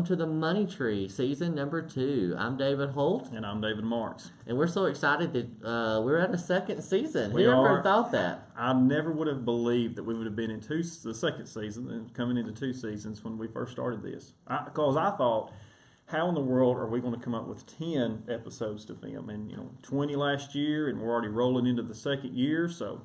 welcome to the Money Tree, season number 2. I'm David Holt. And I'm David Marks. And we're so excited that we're at a second season. We Who are. ever thought that? I never would have believed that we would have been in the second season and coming into 2 seasons when we first started this. Because I thought, how in the world are we going to come up with 10 episodes to film? And, 20 last year, and we're already rolling into the second year, so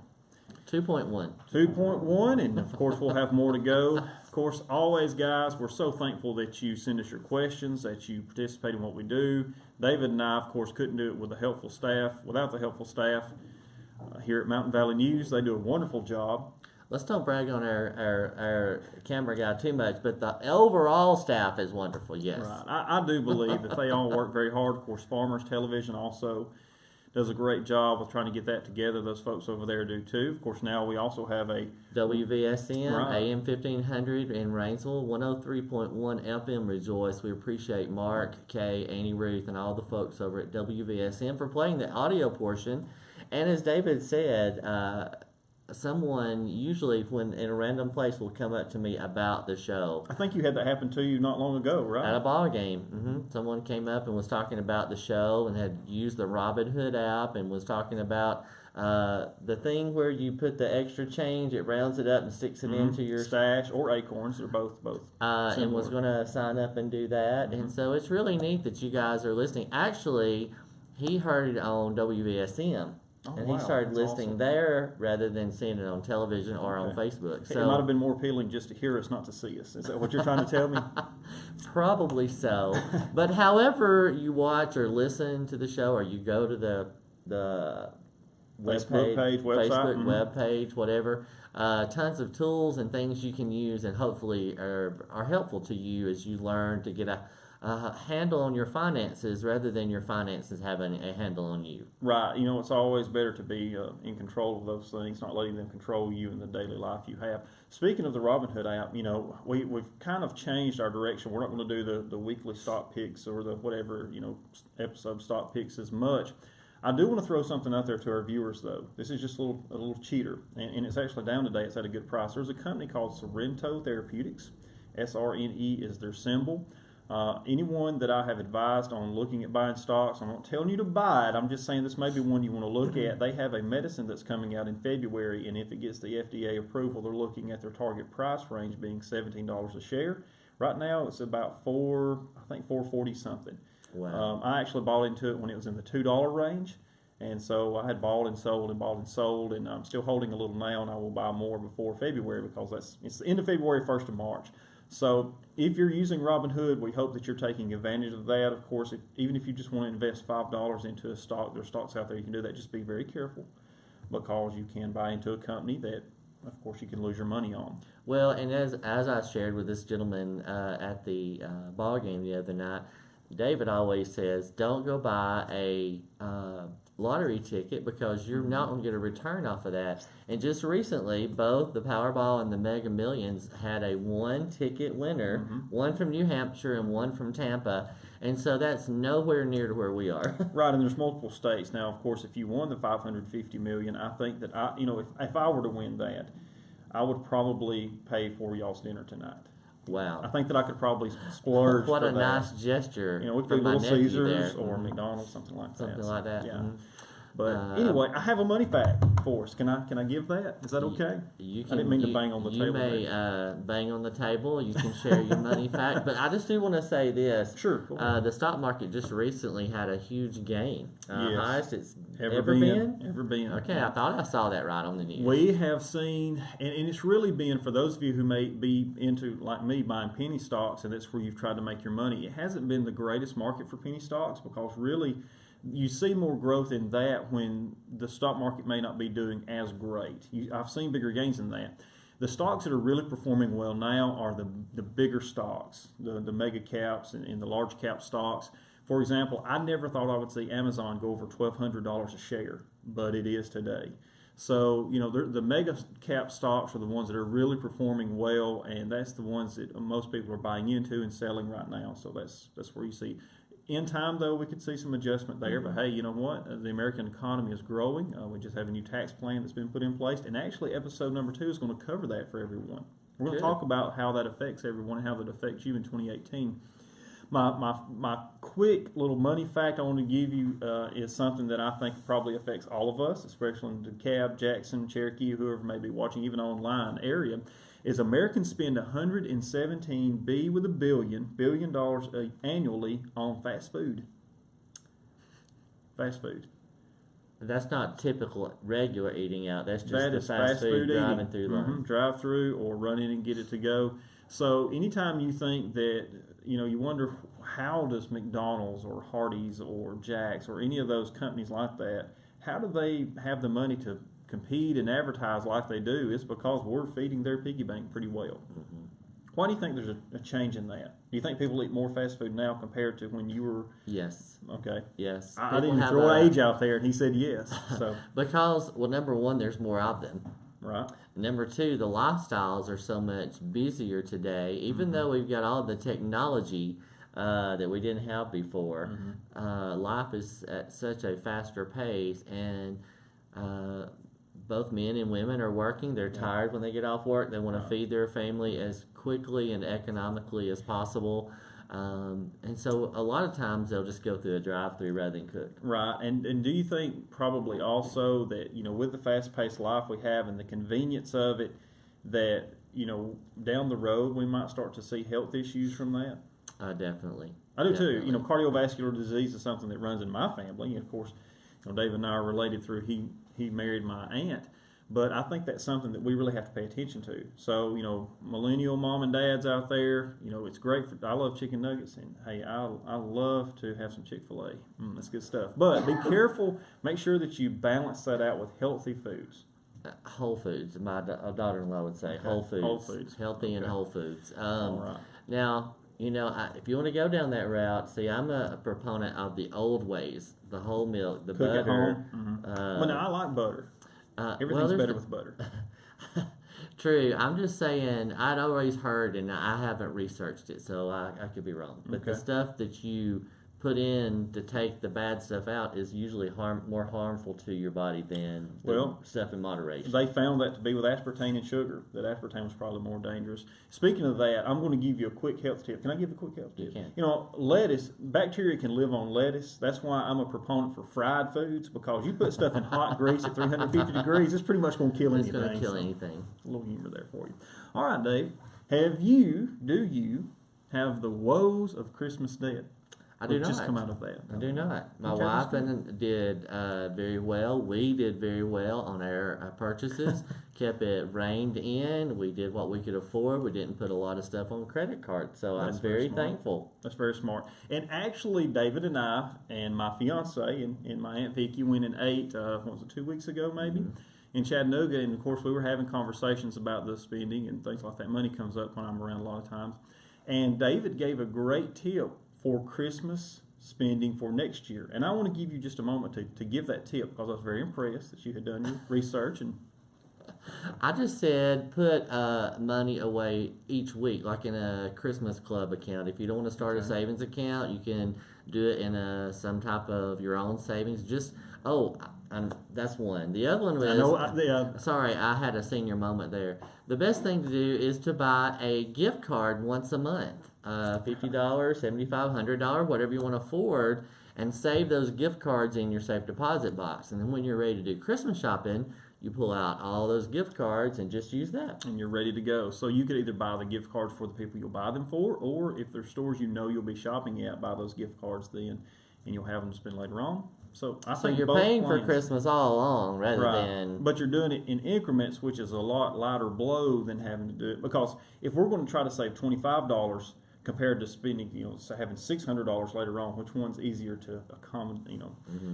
2.1. 2.1, and of course we'll have more to go. Of course, always, guys, we're so thankful that you send us your questions, that you participate in what we do. David and I, of course, couldn't do it with the helpful staff. Without the helpful staff here at Mountain Valley News, they do a wonderful job. Let's don't brag on our camera guy too much, but the overall staff is wonderful, yes. Right. I do believe that they all work very hard. Of course, Farmers Television also does a great job with trying to get that together. Those folks over there do too. Of course, now we also have a WVSN, right. AM 1500 in Rainsville, 103.1 FM Rejoice. We appreciate Mark, Kay, Annie Ruth, and all the folks over at WVSN for playing the audio portion. And as David said, someone usually when in a random place will come up to me about the show. I think you had that happen to you not long ago, right? At a ball game. Someone came up and was talking about the show and had used the Robin Hood app and was talking about the thing where you put the extra change, it rounds it up and sticks it into your stash or acorns. They're both and was going to sign up and do that. And so it's really neat that you guys are listening. Actually, he heard it on WVSM. And he started listening there rather than seeing it on television or on Facebook. So it might have been more appealing just to hear us, not to see us. Is that what you're trying to tell me? Probably so. But however you watch or listen to the show, or you go to the Facebook page, website, Facebook web page, whatever, tons of tools and things you can use, and hopefully are helpful to you as you learn to get a handle on your finances rather than your finances having a handle on you. Right. It's always better to be in control of those things, not letting them control you in the daily life you have. Speaking of the Robinhood app, we've kind of changed our direction. We're not going to do the weekly stock picks or the whatever, episode stock picks as much. I do want to throw something out there to our viewers, though. This is just a little cheater, and it's actually down today. It's at a good price. There's a company called Sorrento Therapeutics. SRNE is their symbol. Anyone that I have advised on looking at buying stocks, I'm not telling you to buy it, I'm just saying this may be one you want to look at. They have a medicine that's coming out in February, and if it gets the FDA approval, they're looking at their target price range being $17 a share. Right now, it's about $4.40 something. Wow. I actually bought into it when it was in the $2 range, and so I had bought and sold, and I'm still holding a little now, and I will buy more before February because it's the end of February, 1st of March. So if you're using Robinhood, we hope that you're taking advantage of that. Of course, even if you just want to invest $5 into a stock, there's stocks out there you can do that. Just be very careful because you can buy into a company that, of course, you can lose your money on. Well, and as I shared with this gentleman at the ball game the other night, David always says, don't go buy a lottery ticket because you're not going to get a return off of that. And just recently, both the Powerball and the Mega Millions had a one-ticket winner, one from New Hampshire and one from Tampa. And so that's nowhere near to where we are. Right, and there's multiple states. Now, of course, if you won the $550 million, I think that if I were to win that, I would probably pay for y'all's dinner tonight. Wow. I think that I could probably splurge What for a that. nice gesture. We could from do my Little nephew Caesars there. or McDonald's, something like that. Something like that. Yeah. But anyway, I have a money fact for us. Can I give that? Is that okay? You can, I didn't mean to bang on the table. You may bang on the table. You can share your money fact. But I just do want to say this. Sure. Go ahead. The stock market just recently had a huge gain. Yes. Highest it's Ever been. Ever been. Okay, I thought I saw that right on the news. We have seen, and it's really been, for those of you who may be into, like me, buying penny stocks, and that's where you've tried to make your money, it hasn't been the greatest market for penny stocks because really you see more growth in that when the stock market may not be doing as great. I've seen bigger gains in that. The stocks that are really performing well now are the bigger stocks, the mega caps and the large cap stocks. For example, I never thought I would see Amazon go over $1,200 a share, but it is today. So, the mega cap stocks are the ones that are really performing well, and that's the ones that most people are buying into and selling right now. So that's where you see. In time, though, we could see some adjustment there. But, hey, you know what? The American economy is growing. We just have a new tax plan that's been put in place. And actually, episode number 2 is going to cover that for everyone. We're going to talk about how that affects everyone and how that affects you in 2018. My quick little money fact I want to give you is something that I think probably affects all of us, especially in the DeKalb, Jackson, Cherokee, whoever may be watching, even online area. Is Americans spend 117 billion dollars annually on fast food. Fast food. That's not typical regular eating out. That's just That the is fast food driving eating. through line. Drive through or run in and get it to go. So anytime you think that, you wonder how does McDonald's or Hardee's or Jack's or any of those companies like that, how do they have the money to compete and advertise like they do? It's because we're feeding their piggy bank pretty well. Mm-hmm. Why do you think there's a change in that? Do you think people eat more fast food now compared to when you were? Yes. Okay. Yes. I didn't even throw age out there, and he said yes. So because, well, number one, there's more of them. Right. Number two, the lifestyles are so much busier today. Even though we've got all the technology that we didn't have before, life is at such a faster pace, and both men and women are working. They're tired when they get off work. They want to feed their family as quickly and economically as possible. And so a lot of times they'll just go through a drive-through rather than cook. Right. And do you think probably also that, with the fast-paced life we have and the convenience of it, that, down the road we might start to see health issues from that? Definitely. I do Definitely. too. Cardiovascular disease is something that runs in my family. And of course, David and I are related through he married my aunt. But I think that's something that we really have to pay attention to. So, millennial mom and dads out there, it's great. I love chicken nuggets. And, hey, I love to have some Chick-fil-A. That's good stuff. But be careful. Make sure that you balance that out with healthy foods. Whole foods. My daughter-in-law would say whole foods. Whole foods. Healthy and whole foods. All right. Now, if you want to go down that route, see, I'm a proponent of the old ways. The whole milk, the Cook butter. at home. Well, now, I like butter. Everything's better with butter. True. I'm just saying, I'd always heard, and I haven't researched it, so I could be wrong. But the stuff that you put in to take the bad stuff out is usually more harmful to your body than stuff in moderation. They found that to be with aspartame and sugar, that aspartame was probably more dangerous. Speaking of that, I'm going to give you a quick health tip. Can I give a quick health tip? You can. Lettuce, bacteria can live on lettuce. That's why I'm a proponent for fried foods, because you put stuff in hot grease at 350 degrees, it's pretty much going to kill anything. It's going to kill anything. A little humor there for you. All right, Dave. Do you have the woes of Christmas dead? I do not. Just come out of that. I do not. My wife did very well. We did very well on our purchases. Kept it reined in. We did what we could afford. We didn't put a lot of stuff on credit cards. So I'm very thankful. That's very smart. And actually, David and I and my fiance and my Aunt Vicky went and ate, 2 weeks ago maybe, in Chattanooga. And of course, we were having conversations about the spending and things like that. Money comes up when I'm around a lot of times. And David gave a great tip for Christmas spending for next year. And I want to give you just a moment to give that tip, because I was very impressed that you had done your research. And I just said put money away each week, like in a Christmas club account. If you don't want to start a savings account, you can do it in some type of your own savings. That's one. The other one was, sorry, I had a senior moment there. The best thing to do is to buy a gift card once a month. $50, $75, $100, whatever you want to afford, and save those gift cards in your safe deposit box. And then when you're ready to do Christmas shopping, you pull out all those gift cards and just use that. And you're ready to go. So you could either buy the gift cards for the people you'll buy them for, or if there's stores you'll be shopping at, buy those gift cards then, and you'll have them to spend later on. So you're paying for Christmas all along rather than... But you're doing it in increments, which is a lot lighter blow than having to do it. Because if we're going to try to save $25 compared to spending, having $600 later on, which one's easier to accommodate,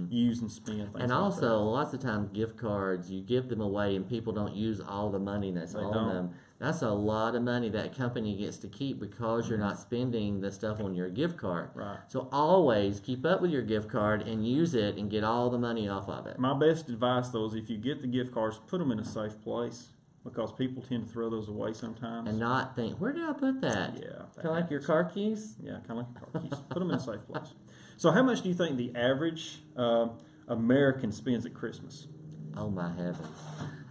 use and spend? And also, lots of times gift cards, you give them away and people don't use all the money that's on them. That's a lot of money that company gets to keep because you're not spending the stuff on your gift card. Right. So always keep up with your gift card and use it and get all the money off of it. My best advice, though, is if you get the gift cards, put them in a safe place, because people tend to throw those away sometimes. And not think, where did I put that? Yeah. Kind of like your car keys? Yeah, kind of like your car keys. Put them in a safe place. So how much do you think the average American spends at Christmas? Oh, my heavens.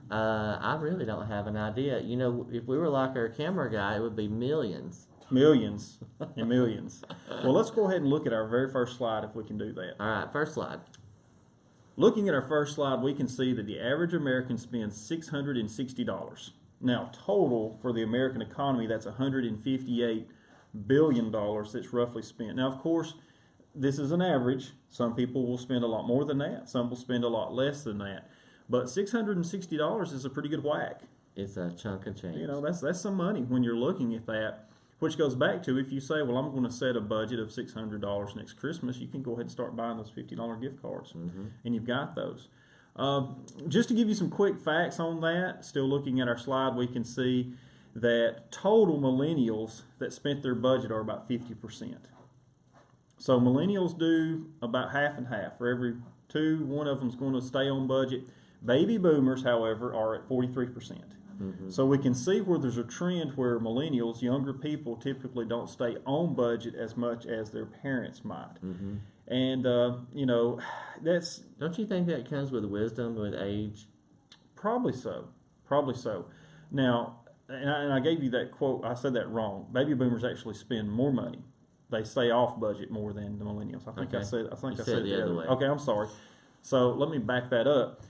I really don't have an idea. If we were like our camera guy, it would be millions. Millions and millions. Well, let's go ahead and look at our very first slide if we can do that. All right, first slide. Looking at our first slide, we can see that the average American spends $660. Now, total for the American economy, that's $158 billion that's roughly spent. Now, of course, this is an average. Some people will spend a lot more than that. Some will spend a lot less than that. But $660 is a pretty good whack. It's a chunk of change. You know, that's some money when you're looking at that. Which goes back to, if you say, well, I'm going to set a budget of $600 next Christmas, you can go ahead and start buying those $50 gift cards. And you've got those. Just to give you some quick facts on that, still looking at our slide, we can see that total millennials that spent their budget are about 50%. So millennials do about half and half. For every two, one of them's going to stay on budget. Baby boomers, however, are at 43%. So we can see where there's a trend where millennials, younger people, typically don't stay on budget as much as their parents might. And, you know, that's... Don't you think that comes with wisdom, with age? Probably so. Probably so. Now, and I gave you that quote. I said that wrong. Baby boomers actually spend more money. They stay off budget more than the millennials. I think I said it the other way. Okay, I'm sorry. So let me back that up.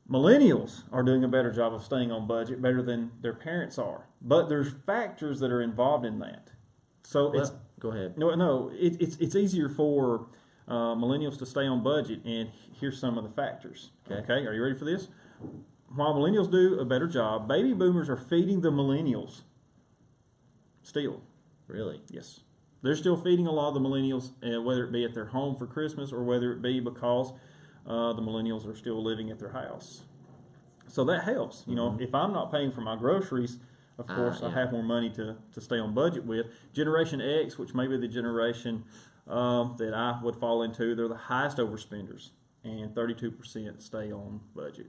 Millennials are doing a better job of staying on budget, better than their parents are. But there's factors that are involved in that. So go ahead. It's easier for millennials to stay on budget, and here's some of the factors. Okay, are you ready for this? While millennials do a better job, baby boomers are feeding the millennials still. Really? Yes. They're still feeding a lot of the millennials, whether it be at their home for Christmas or whether it be because the millennials are still living at their house. So that helps. You know, if I'm not paying for my groceries, of course, I have more money to stay on budget with. Generation X, which may be the generation that I would fall into, they're the highest overspenders, and 32% stay on budget.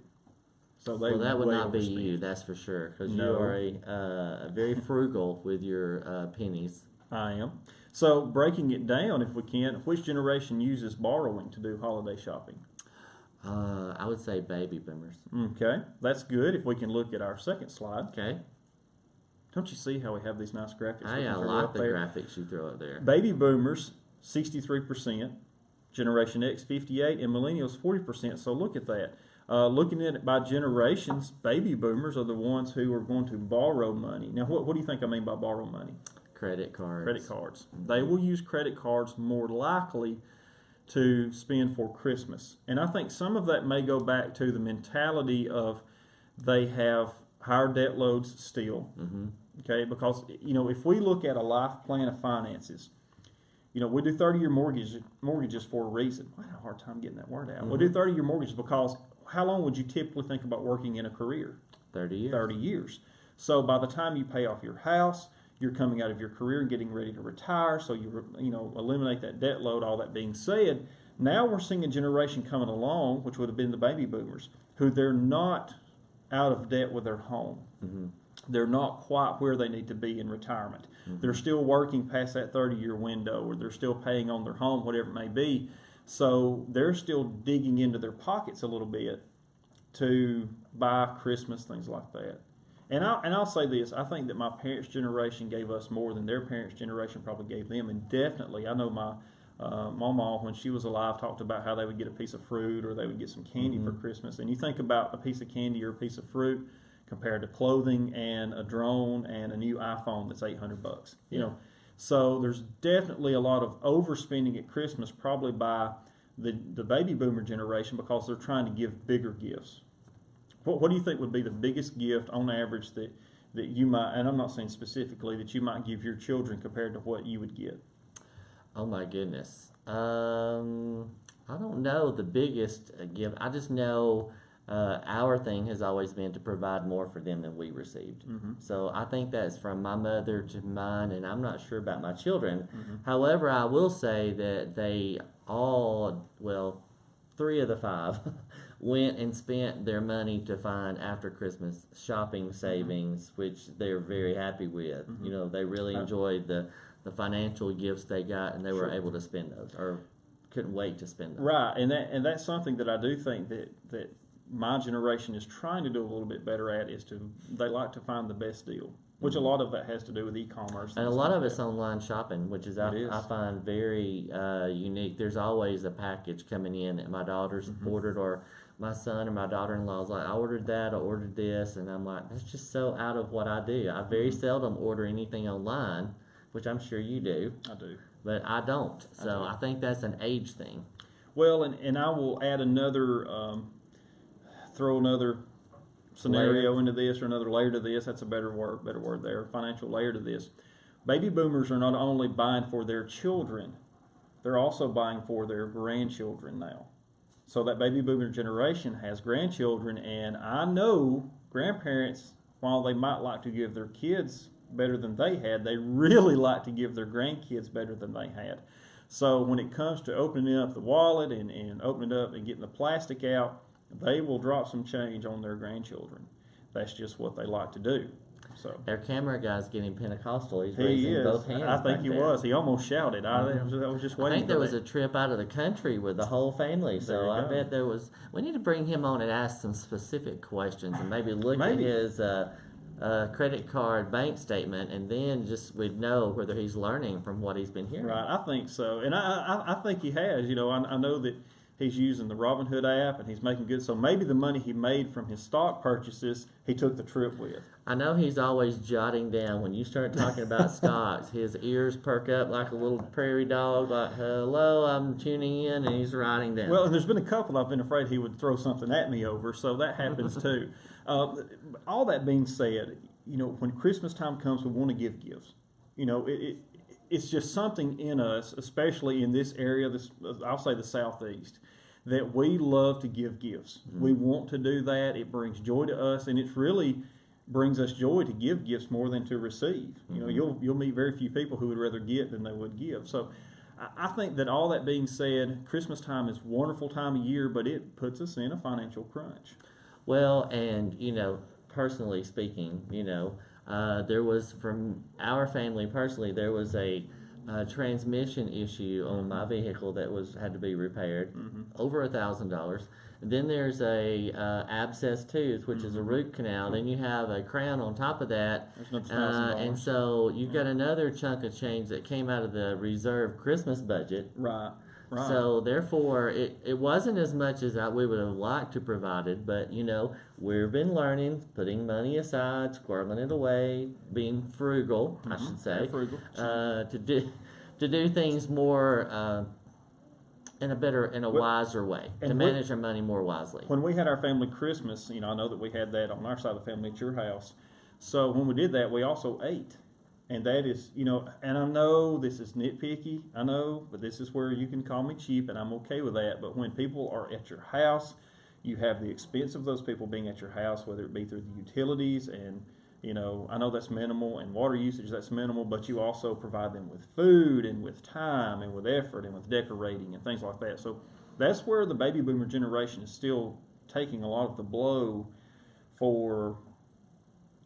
So that would not be you, that's for sure, because you are a very frugal with your pennies. I am. So breaking it down, if we can, which generation uses borrowing to do holiday shopping? I would say baby boomers. Okay, that's good. If we can look at our second slide. Okay. Don't you see how we have these nice graphics? I like the graphics you throw up there. Baby boomers, 63%, Generation X, 58%, and millennials, 40%. So look at that. Looking at it by generations, baby boomers are the ones who are going to borrow money. Now, what do you think I mean by borrow money? Credit cards. Credit cards. They will use credit cards more likely to spend for Christmas. And I think some of that may go back to the mentality of they have higher debt loads still. Okay, because, you know, if we look at a life plan of finances, you know, we do 30-year mortgages for a reason. I had a hard time getting that word out. We do 30-year mortgages because how long would you typically think about working in a career? 30 years. 30 years. So by the time you pay off your house, you're coming out of your career and getting ready to retire, so you eliminate that debt load. All that being said, now we're seeing a generation coming along, which would have been the baby boomers, who they're not out of debt with their home. They're not quite where they need to be in retirement. They're still working past that 30-year window, or they're still paying on their home, whatever it may be. So they're still digging into their pockets a little bit to buy Christmas, things like that. And I'll say this, I think that my parents' generation gave us more than their parents' generation probably gave them. And definitely, I know my mama, when she was alive, talked about how they would get a piece of fruit or they would get some candy for Christmas. And you think about a piece of candy or a piece of fruit compared to clothing and a drone and a new iPhone that's $800. You know, so there's definitely a lot of overspending at Christmas, probably by the baby boomer generation, because they're trying to give bigger gifts. What do you think would be the biggest gift on average that you might, and I'm not saying specifically, that you might give your children compared to what you would get? Oh my goodness. I don't know the biggest gift. I just know our thing has always been to provide more for them than we received. So I think that's from my mother to mine, and I'm not sure about my children. However, I will say that they all, well, 3 of the 5 went and spent their money to find after Christmas shopping savings, which they're very happy with. You know, they really enjoyed the financial gifts they got, and they were able to spend those, or couldn't wait to spend them. Right, and that's something that I do think that my generation is trying to do a little bit better at, is they like to find the best deal. which a lot of that has to do with e-commerce. And a things lot like of it's that. online shopping, which is It is. I find very unique. There's always a package coming in that my daughter's ordered, or my son or my daughter-in-law's like, I ordered that, I ordered this, and I'm like, that's just so out of what I do. I very seldom order anything online, which I'm sure you do, I do. but I don't. So I think that's an age thing. Well, and I will add another, throw another scenario into this, or another layer to this. That's a better word there, financial layer to this. Baby boomers are not only buying for their children, they're also buying for their grandchildren now. So that baby boomer generation has grandchildren, and I know grandparents, while they might like to give their kids better than they had, they really like to give their grandkids better than they had. So when it comes to opening up the wallet and opening it up and getting the plastic out, they will drop some change on their grandchildren. That's just what they like to do. So Our camera guy's getting Pentecostal. He's he raising is. both hands. I think back he there. was. He almost shouted. I was just I waiting. think there was a trip out of the country with the whole family, There so you I go. bet there was. We need to bring him on and ask some specific questions, and maybe look at his credit card bank statement, and then just we'd know whether he's learning from what he's been hearing. Right, I think so, and I think he has. You know, I know that he's using the Robinhood app and he's making good. So maybe the money he made from his stock purchases, he took the trip with. I know he's always jotting down when you start talking about stocks. His ears perk up like a little prairie dog, like "Hello, I'm tuning in," and he's writing down. Well, and there's been a couple I've been afraid he would throw something at me over, so that happens too. All that being said, you know, when Christmas time comes, we want to give gifts. You know, it's just something in us, especially in this area, I'll say the Southeast, that we love to give gifts. We want to do that. It brings joy to us, and it's really brings us joy to give gifts more than to receive. You know, you'll meet very few people who would rather get than they would give. So I think that all that being said, Christmas time is a wonderful time of year, but it puts us in a financial crunch. Well, and you know, personally speaking, you know, there was from our family personally, there was a transmission issue on my vehicle that had to be repaired, over $1,000. Then there's a abscess tooth, which is a root canal. Then you have a crown on top of that, There's another $1,000. and so you've got another chunk of change that came out of the reserve Christmas budget. Right. Right. So therefore, it wasn't as much as we would have liked to provided, but you know, we've been learning, putting money aside, squirreling it away, being frugal, I should say, Very frugal. to do things more in a wiser way, to and manage our money more wisely. When we had our family Christmas, you know, I know that we had that on our side of the family at your house. So when we did that, we also ate. And that is, you know, and I know this is nitpicky, I know, but this is where you can call me cheap, and I'm okay with that. But when people are at your house, you have the expense of those people being at your house, whether it be through the utilities, and, you know, I know that's minimal, and water usage, that's minimal, but you also provide them with food, and with time, and with effort, and with decorating, and things like that. So that's where the baby boomer generation is still taking a lot of the blow for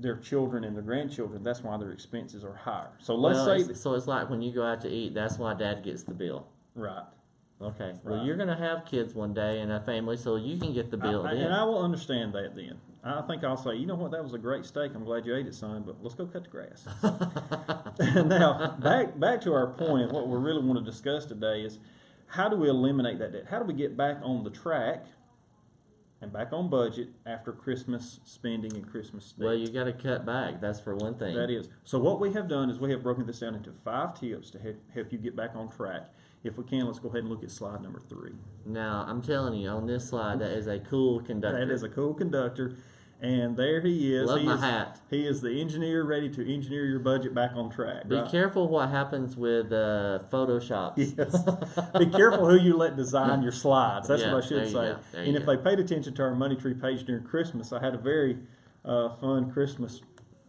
their children and their grandchildren. That's why their expenses are higher. So let's say so it's like when you go out to eat, that's why Dad gets the bill. right. Okay. Well, Right. you're going to have kids one day and a family, so you can get the bill then. And I will understand that then. I think I'll say, you know what, that was a great steak. I'm glad you ate it, son, but let's go cut the grass. Now, back to our point, and what we really want to discuss today is how do we eliminate that debt? How do we get back on the track and back on budget after Christmas spending and Christmas debt? Well, you got to cut back. That's for one thing. That is. So what we have done is we have broken this down into 5 tips to help you get back on track. If we can, let's go ahead and look at slide number 3. Now, I'm telling you, on this slide, that is a cool conductor. That is a cool conductor. And there he is. Love my hat. He is the engineer ready to engineer your budget back on track. Be right? careful what happens with Photoshop. Yes. Be careful who you let design your slides. That's Yeah, what I should there you say. go, there And you if go. they paid attention to our Money Tree page during Christmas, I had a very fun Christmas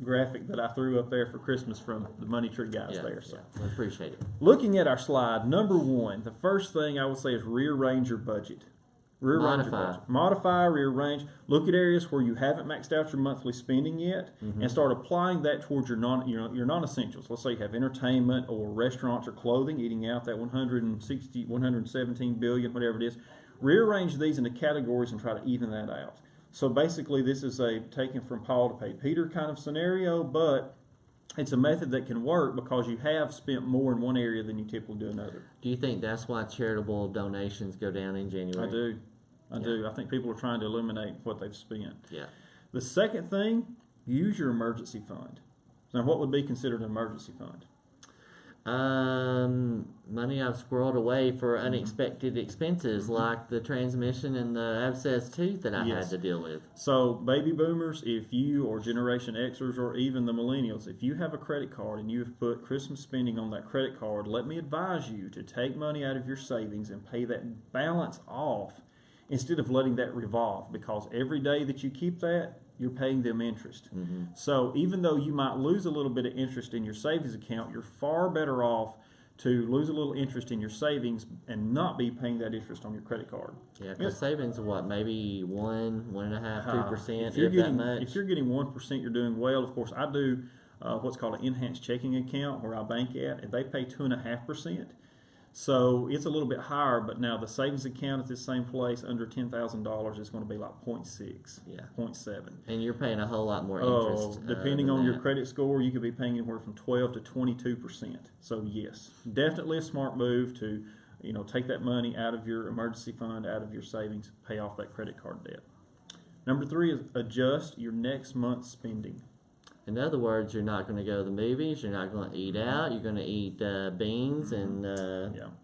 graphic that I threw up there for Christmas from the Money Tree guys there. So, we appreciate it. looking at our slide, number 1, the first thing I would say is rearrange your budget. Rearrange your Modify. budget. Modify, rearrange. Look at areas where you haven't maxed out your monthly spending yet, and start applying that towards your non-essentials. Let's say you have entertainment or restaurants or clothing, eating out, that 160, 117 billion, whatever it is. Rearrange these into categories and try to even that out. So basically, this is a taken from Paul to pay Peter kind of scenario, but it's a method that can work because you have spent more in one area than you typically do another. Do you think that's why charitable donations go down in January? I do. I do. I think people are trying to eliminate what they've spent. Yeah. The second thing, use your emergency fund. Now, what would be considered an emergency fund? Money I've squirreled away for unexpected expenses, like the transmission and the abscessed tooth that I had to deal with. So, baby boomers, if you or Generation Xers or even the millennials, if you have a credit card and you have put Christmas spending on that credit card, let me advise you to take money out of your savings and pay that balance off instead of letting that revolve, because every day that you keep that, you're paying them interest. So even though you might lose a little bit of interest in your savings account, you're far better off to lose a little interest in your savings and not be paying that interest on your credit card. Yeah, because savings are what, maybe 1.5%, 2%, if you're getting, that much? If you're getting 1%, you're doing well. Of course, I do what's called an enhanced checking account where I bank at, and they pay 2.5%. So it's a little bit higher, but now the savings account at this same place under $10,000 is going to be like 0.6, 0.7. And you're paying a whole lot more interest. Depending on your credit score, you could be paying anywhere from 12 to 22%. So yes, definitely a smart move to, take that money out of your emergency fund, out of your savings, pay off that credit card debt. Number 3 is adjust your next month's spending. In other words, you're not going to go to the movies, you're not going to eat out, you're going to eat beans and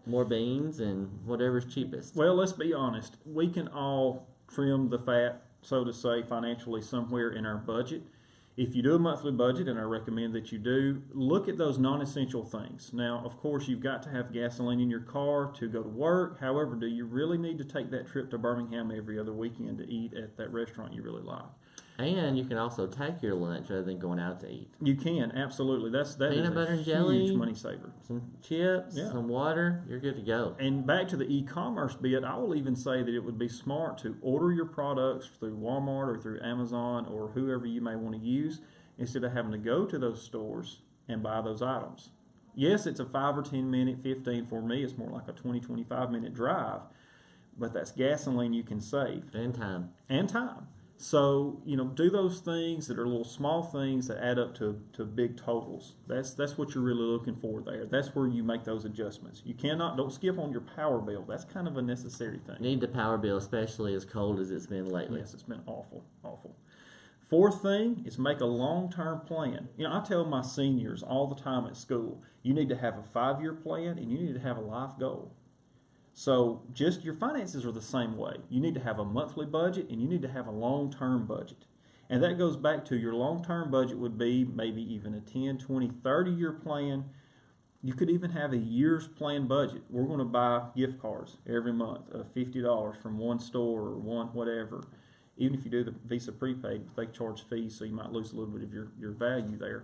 more beans and whatever's cheapest. Well, let's be honest. We can all trim the fat, so to say, financially somewhere in our budget. If you do a monthly budget, and I recommend that you do, look at those non-essential things. Now, of course, you've got to have gasoline in your car to go to work. However, do you really need to take that trip to Birmingham every other weekend to eat at that restaurant you really like? And you can also take your lunch rather than going out to eat. You can, absolutely. That Peanut is butter a and jelly, huge money saver. Some chips, some water, you're good to go. And back to the e-commerce bit, I will even say that it would be smart to order your products through Walmart or through Amazon or whoever you may want to use instead of having to go to those stores and buy those items. Yes, it's a 5 or 10 minute, 15 for me. It's more like a 20, 25 minute drive, but that's gasoline you can save. And time. And time. So, do those things that are little small things that add up to big totals. That's what you're really looking for there. That's where you make those adjustments. Don't skip on your power bill. That's kind of a necessary thing. Need the power bill, especially as cold as it's been lately. Yes, it's been awful, awful. Fourth thing is make a long-term plan. I tell my seniors all the time at school, you need to have a 5-year plan and you need to have a life goal. So just your finances are the same way. You need to have a monthly budget and you need to have a long-term budget. And that goes back to your long-term budget would be maybe even a 10, 20, 30-year plan. You could even have a year's plan budget. We're going to buy gift cards every month of $50 from one store or one whatever. Even if you do the Visa prepaid, they charge fees, so you might lose a little bit of your value there.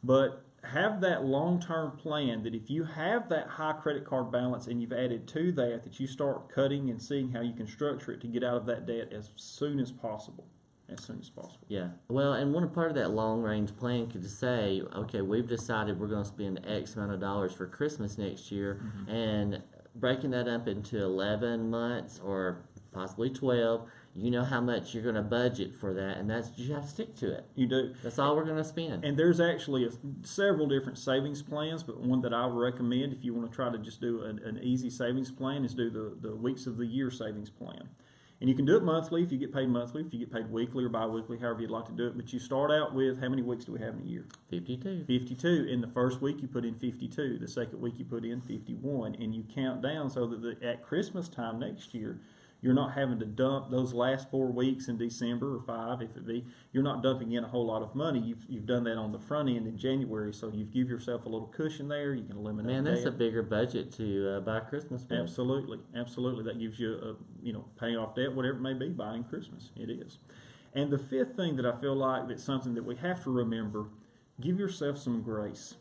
But have that long-term plan that if you have that high credit card balance and you've added to that you start cutting and seeing how you can structure it to get out of that debt as soon as possible. As soon as possible. Yeah. Well, and one part of that long-range plan could say, okay, we've decided we're going to spend X amount of dollars for Christmas next year, and breaking that up into 11 months or possibly 12, you know how much you're going to budget for that, and you have to stick to it. You do. That's all we're going to spend. And there's actually several different savings plans, but one that I would recommend if you want to try to just do an easy savings plan is do the weeks of the year savings plan. And you can do it monthly if you get paid monthly, if you get paid weekly or bi-weekly, however you'd like to do it. But you start out with, how many weeks do we have in a year? 52. 52. In the first week, you put in 52. The second week, you put in 51. And you count down so that at Christmas time next year, you're not having to dump those last 4 weeks in December, or 5 if it be. You're not dumping in a whole lot of money. You've done that on the front end in January, so you give yourself a little cushion there. You can eliminate Man, that's debt. a bigger budget to buy Christmas with. Absolutely, absolutely. That gives you paying off debt, whatever it may be, buying Christmas. It is. And the fifth thing that I feel like that's something that we have to remember: give yourself some grace.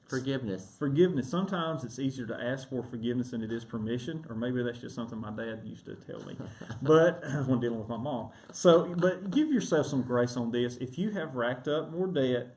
Forgiveness. Forgiveness. Sometimes it's easier to ask for forgiveness than it is permission, or maybe that's just something my dad used to tell me. But when dealing with my mom. But give yourself some grace on this. If you have racked up more debt,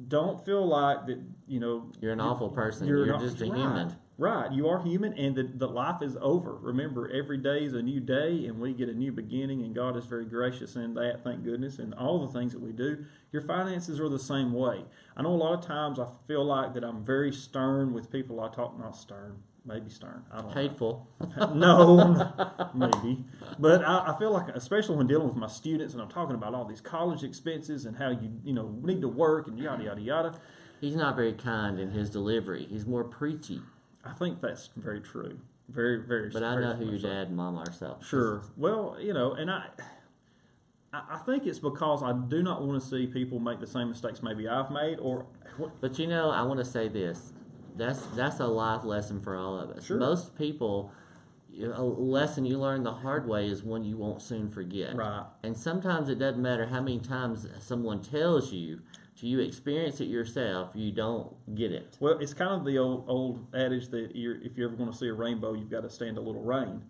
don't feel like that. You're an awful person. You're just a human. Right, you are human, and the life is over. Remember, every day is a new day, and we get a new beginning, and God is very gracious in that, thank goodness, and all the things that we do. Your finances are the same way. I know a lot of times I feel like that I'm very stern with people I talk, not stern, maybe stern, I don't know. Hateful. No, maybe. But I feel like, especially when dealing with my students, and I'm talking about all these college expenses and how you need to work and yada, yada, yada. He's not very kind in his delivery. He's more preachy. I think that's very true. Very, very. But I very know who your so. dad and mom are, so. Sure. Well, and I think it's because I do not want to see people make the same mistakes maybe I've made, or. But I want to say this. That's a life lesson for all of us. Sure. Most people, a lesson you learn the hard way is one you won't soon forget. Right. And sometimes it doesn't matter how many times someone tells you. Till you experience it yourself, you don't get it. Well, it's kind of the old adage that if you're ever going to see a rainbow, you've got to stand a little rain.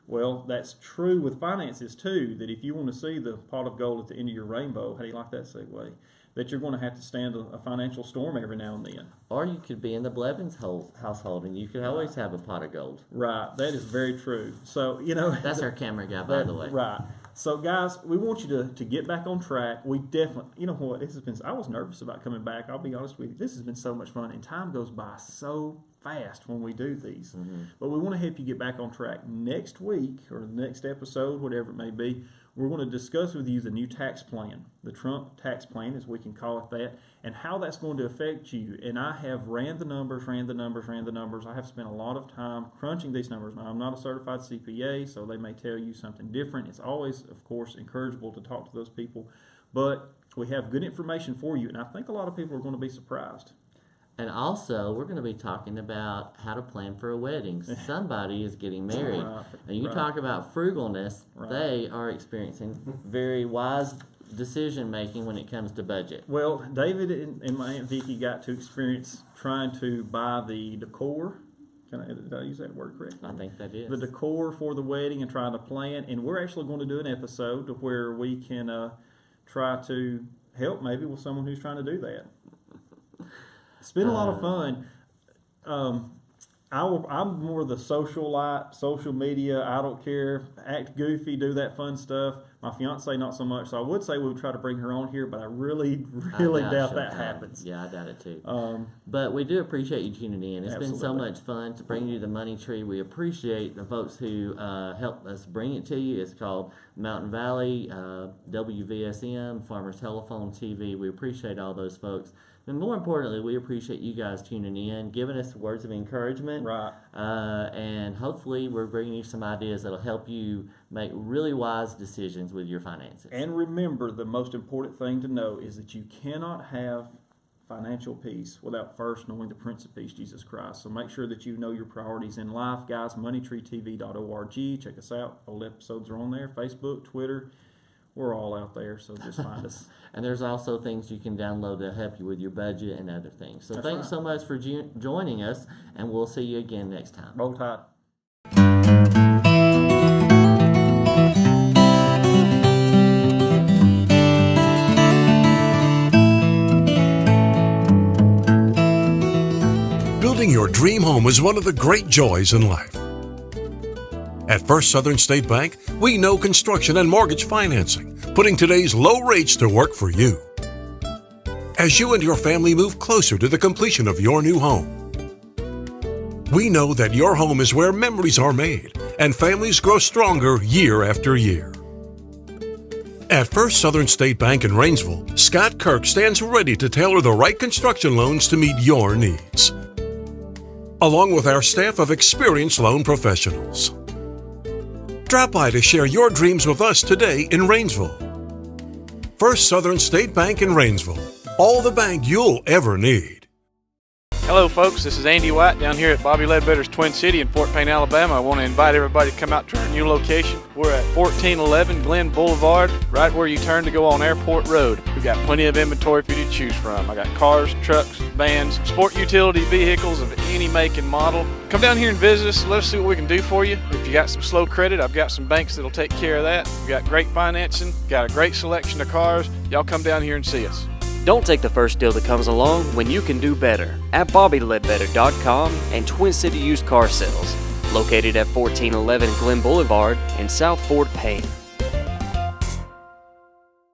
Well, that's true with finances too, that if you want to see the pot of gold at the end of your rainbow, how do you like that segue? That you're going to have to stand a financial storm every now and then. Or you could be in the Blevins household, and you could always have a pot of gold. Right, that is very true. So, That's our camera guy, by the way. Right. So, guys, we want you to get back on track. We definitely, you know what, I was nervous about coming back. I'll be honest with you. This has been so much fun, and time goes by so fast when we do these. Mm-hmm. But we want to help you get back on track. Next week, or the next episode, whatever it may be, we're going to discuss with you the new tax plan, the Trump tax plan, as we can call it that, and how that's going to affect you. And I have ran the numbers. I have spent a lot of time crunching these numbers. Now, I'm not a certified CPA, so they may tell you something different. It's always, of course, encourageable to talk to those people. But we have good information for you, and I think a lot of people are going to be surprised. And also, we're going to be talking about how to plan for a wedding. Somebody is getting married. Right, and you right. talk about frugalness, Right. They are experiencing very wise decision making when it comes to budget. Well, David and my Aunt Vicky got to experience trying to buy the decor. Did I use that word correctly? I think that is. The decor for the wedding and trying to plan. And we're actually going to do an episode to where we can try to help maybe with someone who's trying to do that. It's been a lot of fun. I'm more the socialite, social media. I don't care. Act goofy, do that fun stuff. My fiance, not so much. So I would say we would try to bring her on here, but I really doubt that happens. Yeah, I doubt it too. But we do appreciate you tuning in. It's been so much fun to bring you the Money Tree. We appreciate the folks who helped us bring it to you. It's called Mountain Valley, WVSM, Farmers Telephone TV. We appreciate all those folks. And more importantly, we appreciate you guys tuning in, giving us words of encouragement. Right. And hopefully we're bringing you some ideas that'll help you make really wise decisions with your finances. And remember, the most important thing to know is that you cannot have financial peace without first knowing the Prince of Peace, Jesus Christ. So make sure that you know your priorities in life. Guys, moneytreetv.org. Check us out. Old episodes are on there. Facebook, Twitter. We're all out there, so just find us. And there's also things you can download to help you with your budget and other things. So That's thanks right. so much for joining us, and we'll see you again next time. Roll Tide. Building your dream home is one of the great joys in life. At First Southern State Bank, we know construction and mortgage financing, putting today's low rates to work for you. As you and your family move closer to the completion of your new home, we know that your home is where memories are made and families grow stronger year after year. At First Southern State Bank in Rainsville, Scott Kirk stands ready to tailor the right construction loans to meet your needs, along with our staff of experienced loan professionals. Drop by to share your dreams with us today in Rainsville. First Southern State Bank in Rainsville. All the bank you'll ever need. Hello folks, this is Andy White down here at Bobby Ledbetter's Twin City in Fort Payne, Alabama. I want to invite everybody to come out to our new location. We're at 1411 Glen Boulevard, right where you turn to go on Airport Road. We've got plenty of inventory for you to choose from. I got cars, trucks, vans, sport utility vehicles of any make and model. Come down here and visit us. Let us see what we can do for you. If you got some slow credit, I've got some banks that'll take care of that. We've got great financing, got a great selection of cars. Y'all come down here and see us. Don't take the first deal that comes along when you can do better at BobbyLedbetter.com and Twin City Used Car Sales, located at 1411 Glen Boulevard in South Fort Payne.